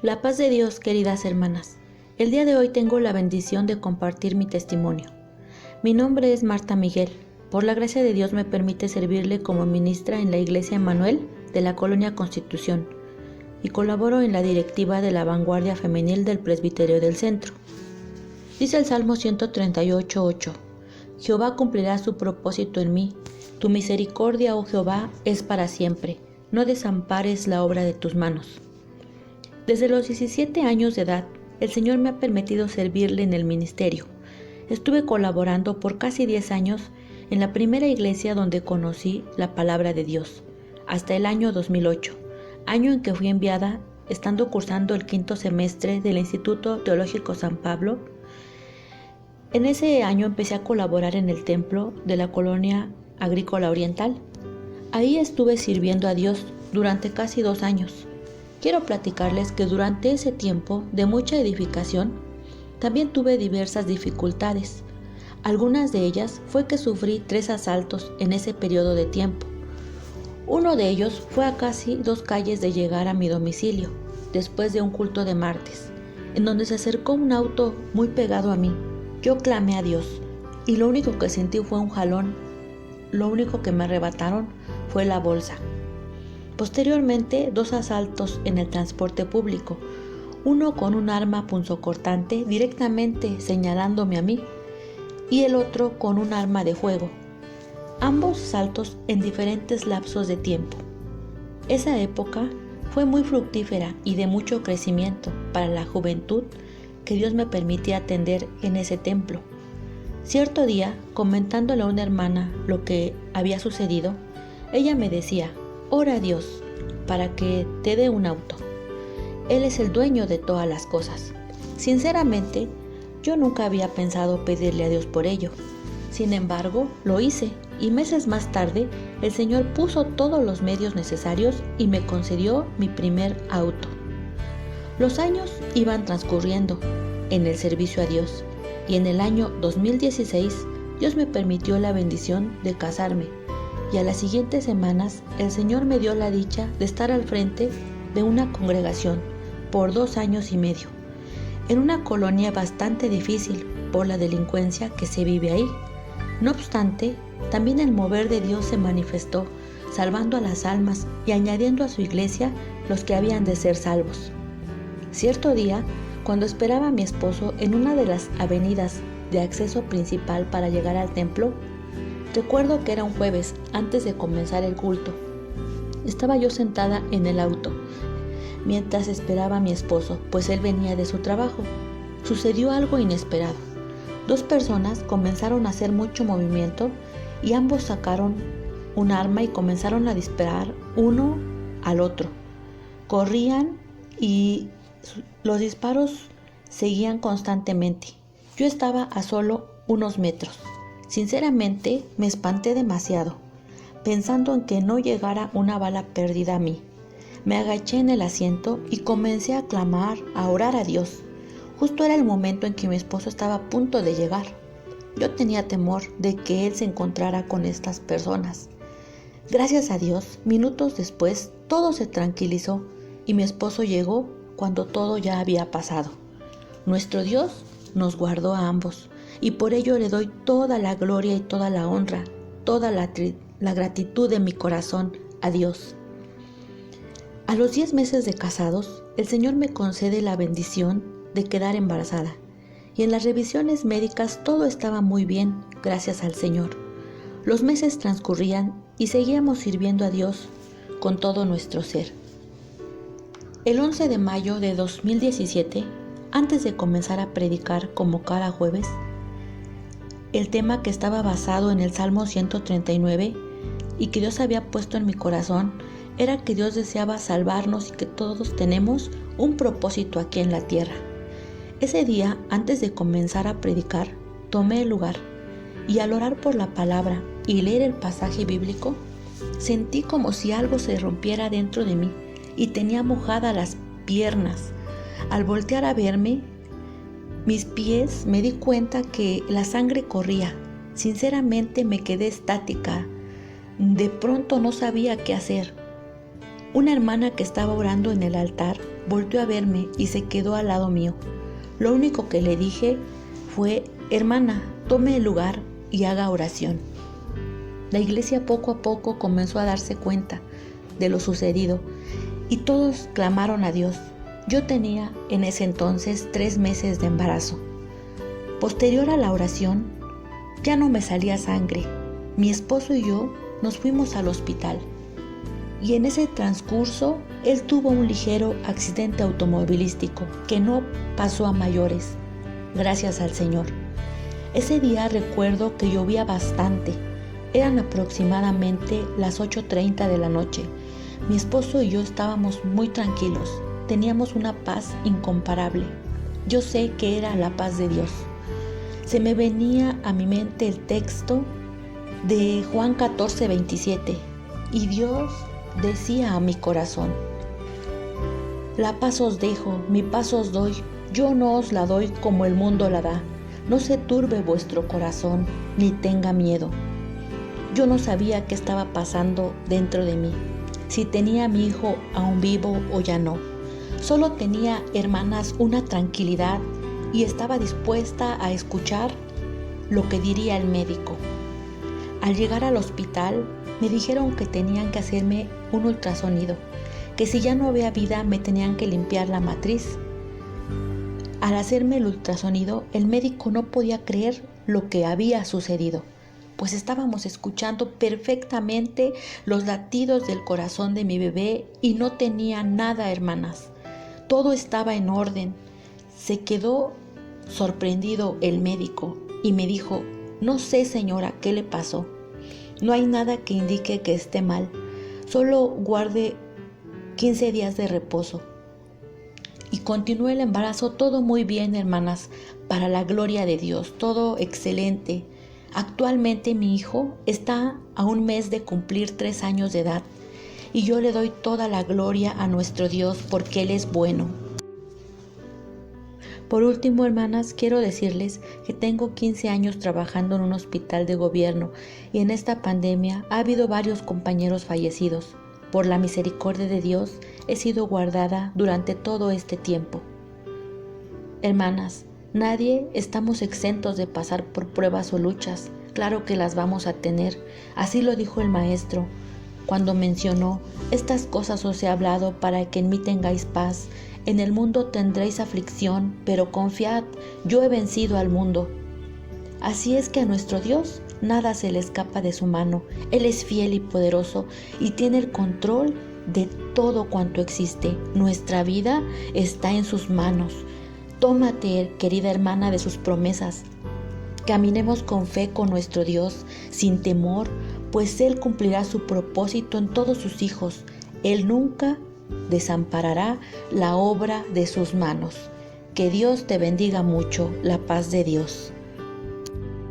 La paz de Dios, queridas hermanas. El día de hoy tengo la bendición de compartir mi testimonio. Mi nombre es Marta Miguel. Por la gracia de Dios me permite servirle como ministra en la Iglesia Emmanuel de la Colonia Constitución y colaboro en la directiva de la Vanguardia Femenil del Presbiterio del Centro. Dice el Salmo 138:8: Jehová cumplirá su propósito en mí. Tu misericordia, oh Jehová, es para siempre. No desampares la obra de tus manos. Desde los 17 años de edad, el Señor me ha permitido servirle en el ministerio. Estuve colaborando por casi 10 años en la primera iglesia donde conocí la palabra de Dios, hasta el año 2008, año en que fui enviada, estando cursando el 5º semestre del Instituto Teológico San Pablo. En ese año empecé a colaborar en el templo de la Colonia Agrícola Oriental. Ahí estuve sirviendo a Dios durante casi 2 años. Quiero platicarles que durante ese tiempo de mucha edificación, también tuve diversas dificultades. Algunas de ellas fue que sufrí 3 asaltos en ese periodo de tiempo. Uno de ellos fue a casi 2 calles de llegar a mi domicilio, después de un culto de martes, en donde se acercó un auto muy pegado a mí. Yo clamé a Dios y lo único que sentí fue un jalón. Lo único que me arrebataron fue la bolsa. Posteriormente, 2 asaltos en el transporte público, uno con un arma punzocortante directamente señalándome a mí y el otro con un arma de fuego. Ambos asaltos en diferentes lapsos de tiempo. Esa época fue muy fructífera y de mucho crecimiento para la juventud que Dios me permitía atender en ese templo. Cierto día, comentándole a una hermana lo que había sucedido, ella me decía: ora a Dios para que te dé un auto. Él es el dueño de todas las cosas. Sinceramente, yo nunca había pensado pedirle a Dios por ello. Sin embargo, lo hice y meses más tarde el Señor puso todos los medios necesarios y me concedió mi primer auto. Los años iban transcurriendo en el servicio a Dios y en el año 2016 Dios me permitió la bendición de casarme. Y a las siguientes semanas el Señor me dio la dicha de estar al frente de una congregación por 2 años y medio, en una colonia bastante difícil por la delincuencia que se vive ahí. No obstante, también el mover de Dios se manifestó, salvando a las almas y añadiendo a su iglesia los que habían de ser salvos. Cierto día, cuando esperaba a mi esposo en una de las avenidas de acceso principal para llegar al templo, recuerdo que era un jueves antes de comenzar el culto. Estaba yo sentada en el auto mientras esperaba a mi esposo, pues él venía de su trabajo. Sucedió algo inesperado. 2 personas comenzaron a hacer mucho movimiento y ambos sacaron un arma y comenzaron a disparar uno al otro. Corrían y los disparos seguían constantemente. Yo estaba a solo unos metros. Sinceramente, me espanté demasiado, pensando en que no llegara una bala perdida a mí. Me agaché en el asiento y comencé a clamar, a orar a Dios. Justo era el momento en que mi esposo estaba a punto de llegar. Yo tenía temor de que él se encontrara con estas personas. Gracias a Dios, minutos después, todo se tranquilizó y mi esposo llegó cuando todo ya había pasado. Nuestro Dios nos guardó a ambos. Y por ello le doy toda la gloria y toda la honra, toda la gratitud de mi corazón a Dios. A los 10 meses de casados, el Señor me concede la bendición de quedar embarazada. Y en las revisiones médicas todo estaba muy bien, gracias al Señor. Los meses transcurrían y seguíamos sirviendo a Dios con todo nuestro ser. El 11 de mayo de 2017, antes de comenzar a predicar como cada jueves, el tema que estaba basado en el Salmo 139 y que Dios había puesto en mi corazón era que Dios deseaba salvarnos y que todos tenemos un propósito aquí en la tierra. Ese día, antes de comenzar a predicar, tomé el lugar y al orar por la palabra y leer el pasaje bíblico, sentí como si algo se rompiera dentro de mí y tenía mojadas las piernas. Al voltear a verme, mis pies, me di cuenta que la sangre corría. Sinceramente me quedé estática. De pronto no sabía qué hacer. Una hermana que estaba orando en el altar volteó a verme y se quedó al lado mío. Lo único que le dije fue: hermana, tome el lugar y haga oración. La iglesia poco a poco comenzó a darse cuenta de lo sucedido y todos clamaron a Dios. Yo tenía en ese entonces 3 meses de embarazo. Posterior a la oración, ya no me salía sangre. Mi esposo y yo nos fuimos al hospital y en ese transcurso él tuvo un ligero accidente automovilístico que no pasó a mayores, gracias al Señor. Ese día recuerdo que llovía bastante. Eran aproximadamente las 8:30 de la noche. Mi esposo y yo estábamos muy tranquilos. Teníamos una paz incomparable. Yo sé que era la paz de Dios. Se me venía a mi mente el texto de Juan 14:27 y Dios decía a mi corazón: la paz os dejo, mi paz os doy, yo no os la doy como el mundo la da. No se turbe vuestro corazón, ni tenga miedo. Yo no sabía qué estaba pasando dentro de mí, si tenía a mi hijo aún vivo o ya no. Solo tenía, hermanas, una tranquilidad y estaba dispuesta a escuchar lo que diría el médico. Al llegar al hospital, me dijeron que tenían que hacerme un ultrasonido, que si ya no había vida me tenían que limpiar la matriz. Al hacerme el ultrasonido, el médico no podía creer lo que había sucedido, pues estábamos escuchando perfectamente los latidos del corazón de mi bebé y no tenía nada, hermanas. Todo estaba en orden. Se quedó sorprendido el médico y me dijo: no sé, señora, qué le pasó. No hay nada que indique que esté mal. Solo guarde 15 días de reposo. Y continuó el embarazo, todo muy bien, hermanas, para la gloria de Dios, todo excelente. Actualmente mi hijo está a 1 mes de cumplir 3 años de edad y yo le doy toda la gloria a nuestro Dios porque Él es bueno. Por último, hermanas, quiero decirles que tengo 15 años trabajando en un hospital de gobierno y en esta pandemia ha habido varios compañeros fallecidos. Por la misericordia de Dios he sido guardada durante todo este tiempo. Hermanas, nadie estamos exentos de pasar por pruebas o luchas. Claro que las vamos a tener. Así lo dijo el Maestro cuando mencionó: estas cosas os he hablado para que en mí tengáis paz. En el mundo tendréis aflicción, pero confiad, yo he vencido al mundo. Así es que a nuestro Dios nada se le escapa de su mano. Él es fiel y poderoso y tiene el control de todo cuanto existe. Nuestra vida está en sus manos. Tómate, querida hermana, de sus promesas. Caminemos con fe con nuestro Dios, sin temor, pues Él cumplirá su propósito en todos sus hijos. Él nunca desamparará la obra de sus manos. Que Dios te bendiga mucho. La paz de Dios.